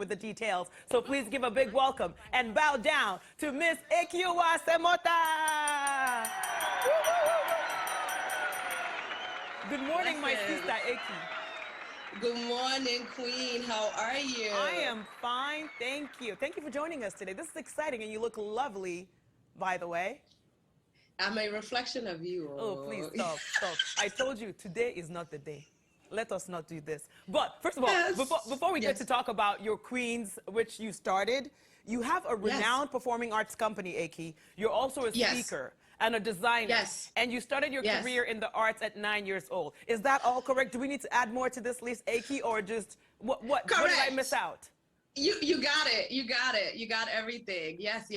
with the details. So please give a big welcome and bow down to Miss Eki Asemota. Good morning, my sister Eki. Good morning, Queen. How are you? I am fine, thank you. Thank you for joining us today. This is exciting, and you look lovely, by the way. I'm a reflection of you. Oh, please stop. I told you, today is not the day. Let us not do this. But first of all, Yes. before we get to talk about your Queens, which you started, you have a renowned performing arts company, Eki. You're also a speaker and a designer. Yes. And you started your career in the arts at 9 years old. Is that all correct? Do we need to add more to this list, Eki, or just what did I miss out? You got it. You got it. You got everything. Yes.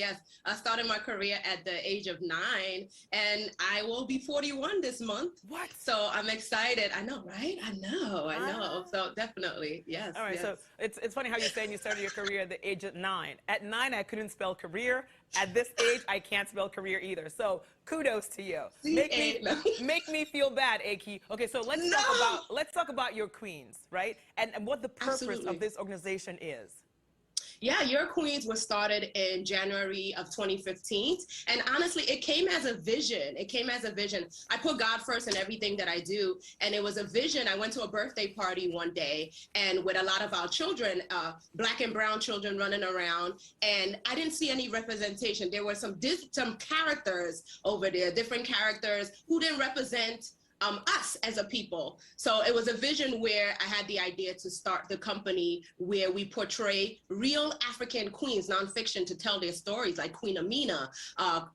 I started my career at the age of 9, and I will be 41 this month. What? So I'm excited. I know, right? I know. So definitely, yes. All right. Yes. So it's funny how you're saying you started your career at the age of 9. At 9, I couldn't spell career. At this age, I can't spell career either. So kudos to you. Make me feel bad, Eki. Okay, so let's talk about your Queens, right? And what the purpose of this organization is. Yeah, Your Queens was started in January of 2015. And honestly, it came as a vision. I put God first in everything that I do. And it was a vision. I went to a birthday party one day, and with a lot of our children, black and brown children running around. And I didn't see any representation. There were some characters over there, different characters who didn't represent us as a people. So it was a vision where I had the idea to start the company where we portray real African queens, nonfiction, to tell their stories, like Queen Amina,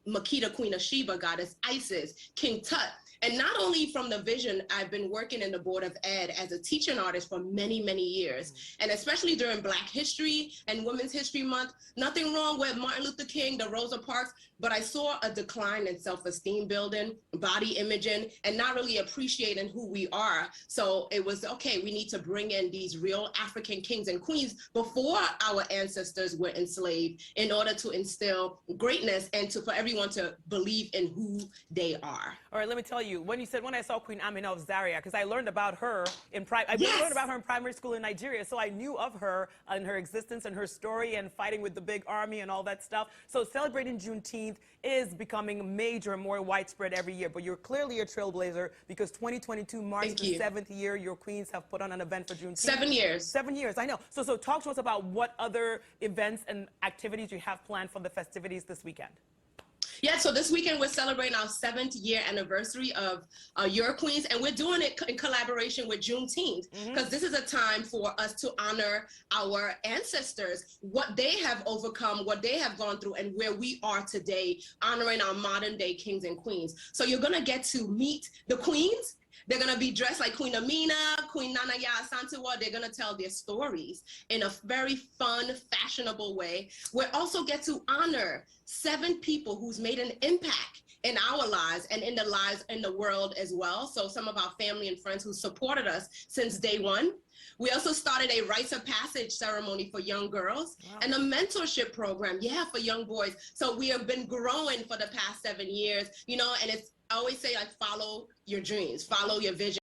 Makeda, Queen of Sheba, Goddess Isis, King Tut. And not only from the vision, I've been working in the Board of Ed as a teaching artist for many, many years. And especially during Black History and Women's History Month, nothing wrong with Martin Luther King, the Rosa Parks, but I saw a decline in self-esteem building, body imaging, and not really appreciating who we are. So it was, okay, we need to bring in these real African kings and queens before our ancestors were enslaved, in order to instill greatness and for everyone to believe in who they are. All right, let me tell you, when I saw Queen Amina of Zaria, because I learned about her in primary school in Nigeria, so I knew of her and her existence and her story and fighting with the big army and all that stuff. So celebrating Juneteenth is becoming major and more widespread every year. But you're clearly a trailblazer, because 2022 marks the 7th year your Queens have put on an event for Juneteenth. 7 years. 7 years, I know. So talk to us about what other events and activities you have planned for the festivities this weekend. Yeah, so this weekend we're celebrating our 7th year anniversary of Your Queens, and we're doing it in collaboration with Juneteenth, because this is a time for us to honor our ancestors, what they have overcome, what they have gone through, and where we are today, honoring our modern day kings and queens. So you're gonna get to meet the queens. They're going to be dressed like Queen Amina, Queen Nana Santiwa. They're going to tell their stories in a very fun, fashionable way. We also get to honor 7 people who's made an impact in our lives and in the lives in the world as well. So some of our family and friends who supported us since day one. We also started a rites of passage ceremony for young girls and a mentorship program, for young boys. So we have been growing for the past 7 years, and I always say, like, follow your dreams, follow your vision.